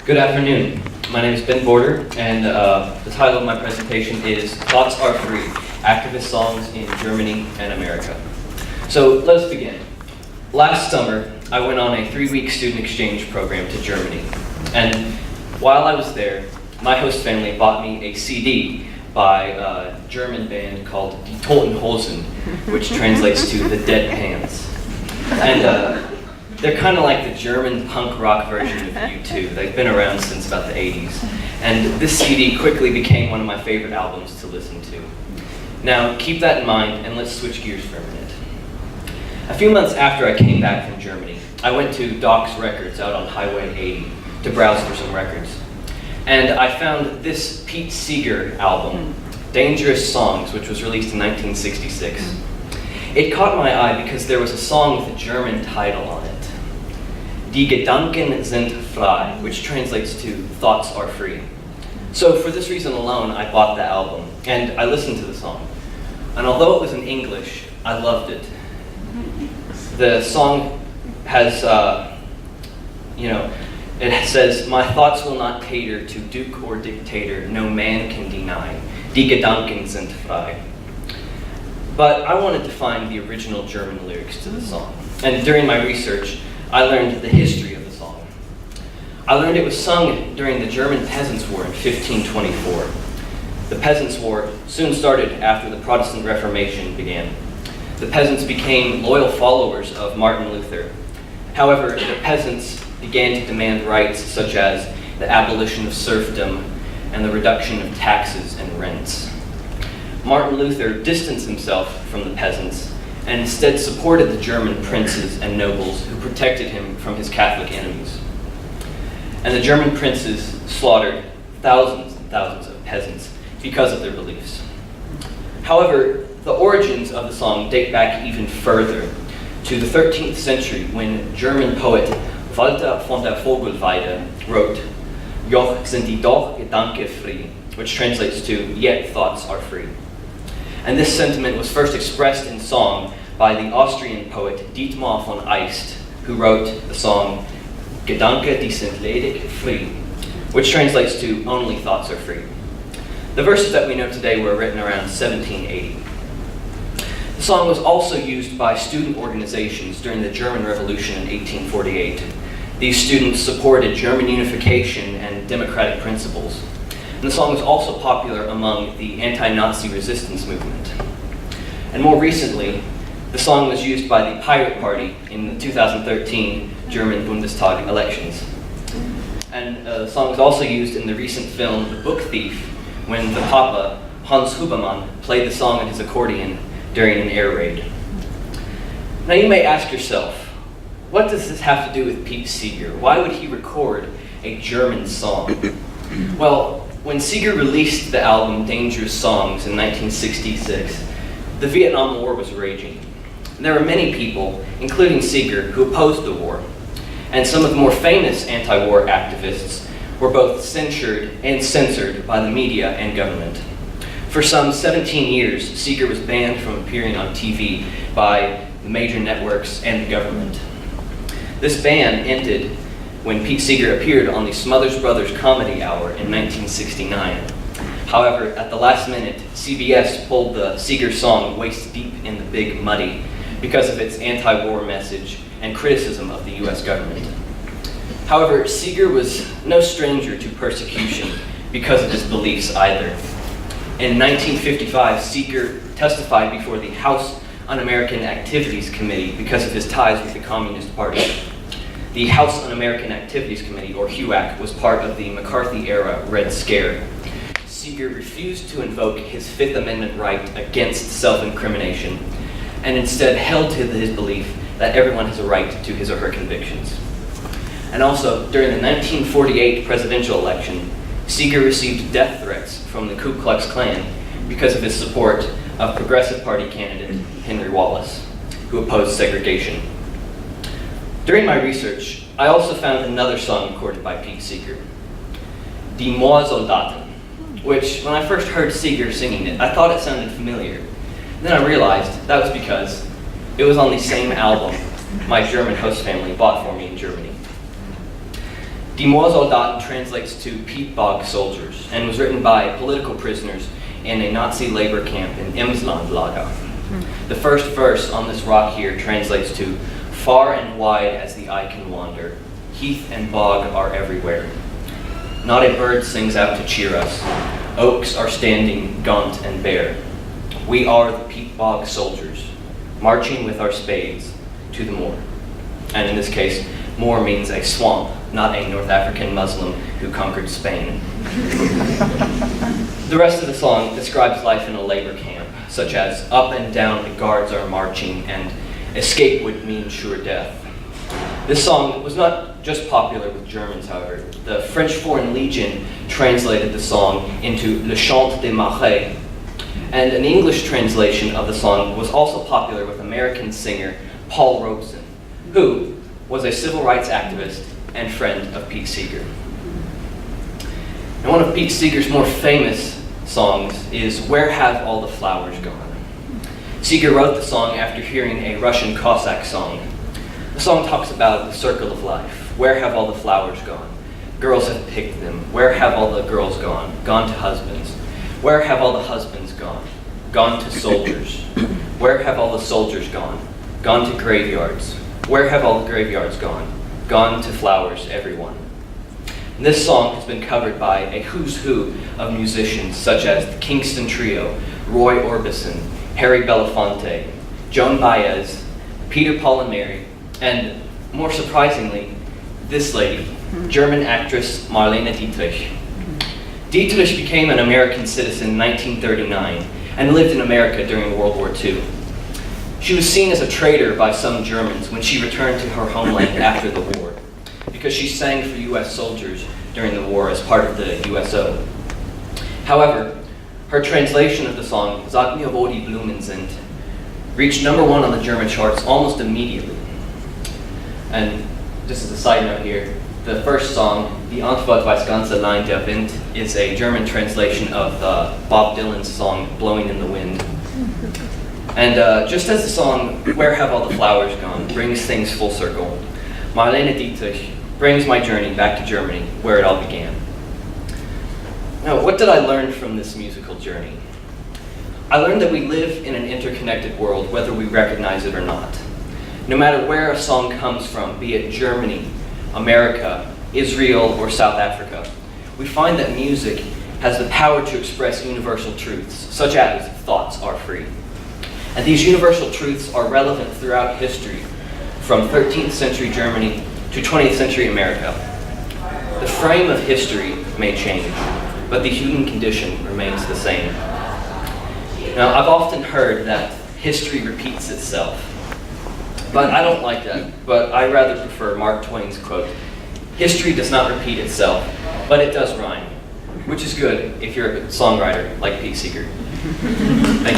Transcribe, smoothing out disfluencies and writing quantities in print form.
Good afternoon. My name is Ben Border, and the title of my presentation is Thoughts Are Free, Activist Songs in Germany and America. So let's begin. Last summer, I went on a 3-week student exchange program to Germany. And while I was there, my host family bought me a CD by a German band called Die Toten Hosen, which translates to The Dead Pants. And they're kind of like the German punk rock version of U2. They've been around since about the 80s. And this CD quickly became one of my favorite albums to listen to. Now, keep that in mind, and let's switch gears for a minute. A few months after I came back from Germany, I went to Doc's Records out on Highway 80 to browse for some records. And I found this Pete Seeger album, Dangerous Songs, which was released in 1966. It caught my eye because there was a song with a German title on it. Die Gedanken sind frei, which translates to Thoughts Are Free. So for this reason alone, I bought the album, and I listened to the song. And although it was in English, I loved it. The song has, it says, "My thoughts will not cater to duke or dictator, no man can deny. Die Gedanken sind frei." But I wanted to find the original German lyrics to the song. And during my research, I learned the history of the song. I learned it was sung during the German Peasants' War in 1524. The Peasants' War soon started after the Protestant Reformation began. The peasants became loyal followers of Martin Luther. However, the peasants began to demand rights such as the abolition of serfdom and the reduction of taxes and rents. Martin Luther distanced himself from the peasants and instead supported the German princes and nobles who protected him from his Catholic enemies. And the German princes slaughtered thousands and thousands of peasants because of their beliefs. However, the origins of the song date back even further to the 13th century when German poet Walter von der Vogelweide wrote, "Joch sind die doch Gedanken frei," which translates to, "Yet thoughts are free." And this sentiment was first expressed in song by the Austrian poet Dietmar von Eist, who wrote the song Gedanken die sind ledig frei, which translates to "Only thoughts are free." The verses that we know today were written around 1780. The song was also used by student organizations during the German Revolution in 1848. These students supported German unification and democratic principles. And the song was also popular among the anti-Nazi resistance movement. And more recently, the song was used by the Pirate Party in the 2013 German Bundestag elections. And the song was also used in the recent film The Book Thief, when the Papa, Hans Hubermann, played the song on his accordion during an air raid. Now you may ask yourself, what does this have to do with Pete Seeger? Why would he record a German song? Well, when Seeger released the album Dangerous Songs in 1966, the Vietnam War was raging. There were many people, including Seeger, who opposed the war. And some of the more famous anti-war activists were both censured and censored by the media and government. For some 17 years, Seeger was banned from appearing on TV by the major networks and the government. This ban ended when Pete Seeger appeared on the Smothers Brothers Comedy Hour in 1969. However, at the last minute, CBS pulled the Seeger song Waist Deep in the Big Muddy because of its anti-war message and criticism of the US government. However, Seeger was no stranger to persecution because of his beliefs either. In 1955, Seeger testified before the House Un-American Activities Committee because of his ties with the Communist Party. The House Un-American Activities Committee, or HUAC, was part of the McCarthy-era Red Scare. Seeger refused to invoke his Fifth Amendment right against self-incrimination, and instead held to his belief that everyone has a right to his or her convictions. And also, during the 1948 presidential election, Seeger received death threats from the Ku Klux Klan because of his support of Progressive Party candidate Henry Wallace, who opposed segregation. During my research, I also found another song recorded by Pete Seeger, Die Moorsoldaten, which, when I first heard Seeger singing it, I thought it sounded familiar. Then I realized that was because it was on the same album my German host family bought for me in Germany. Die Moorsoldaten translates to peat bog soldiers and was written by political prisoners in a Nazi labor camp in Emslandlager. The first verse on this rock here translates to, far and wide as the eye can wander, heath and bog are everywhere. Not a bird sings out to cheer us. Oaks are standing gaunt and bare. We are the peat bog soldiers, marching with our spades to the moor. And in this case, moor means a swamp, not a North African Muslim who conquered Spain. The rest of the song describes life in a labor camp, such as up and down the guards are marching and escape would mean sure death. This song was not just popular with Germans, however. The French Foreign Legion translated the song into Le Chant des Marais, and an English translation of the song was also popular with American singer Paul Robeson, who was a civil rights activist and friend of Pete Seeger. And one of Pete Seeger's more famous songs is Where Have All the Flowers Gone? Seeger wrote the song after hearing a Russian Cossack song. The song talks about the circle of life. Where have all the flowers gone? Girls have picked them. Where have all the girls gone? Gone to husbands. Where have all the husbands gone? Gone to soldiers. Where have all the soldiers gone? Gone to graveyards. Where have all the graveyards gone? Gone to flowers, everyone. And this song has been covered by a who's who of musicians such as the Kingston Trio, Roy Orbison, Harry Belafonte, Joan Baez, Peter, Paul and Mary, and more surprisingly, this lady, German actress Marlene Dietrich. Dietrich became an American citizen in 1939 and lived in America during World War II. She was seen as a traitor by some Germans when she returned to her homeland after the war, because she sang for US soldiers during the war as part of the USO. However, her translation of the song, Sag mir wo die Blumen sind, reached #1 on the German charts almost immediately. And just as a side note here, the first song, Die Antwort weiß ganz allein der Wind, is a German translation of Bob Dylan's song, Blowing in the Wind. And just as the song, Where Have All the Flowers Gone, brings things full circle, Marlene Dietrich brings my journey back to Germany, where it all began. Now, what did I learn from this musical journey? I learned that we live in an interconnected world, whether we recognize it or not. No matter where a song comes from, be it Germany, America, Israel, or South Africa, we find that music has the power to express universal truths, such as thoughts are free. And these universal truths are relevant throughout history, from 13th century Germany to 20th century America. The frame of history may change, but the human condition remains the same. Now, I've often heard that history repeats itself, but I don't like that, but I rather prefer Mark Twain's quote, history does not repeat itself, but it does rhyme, which is good if you're a songwriter like Pete Seeger. Thank you.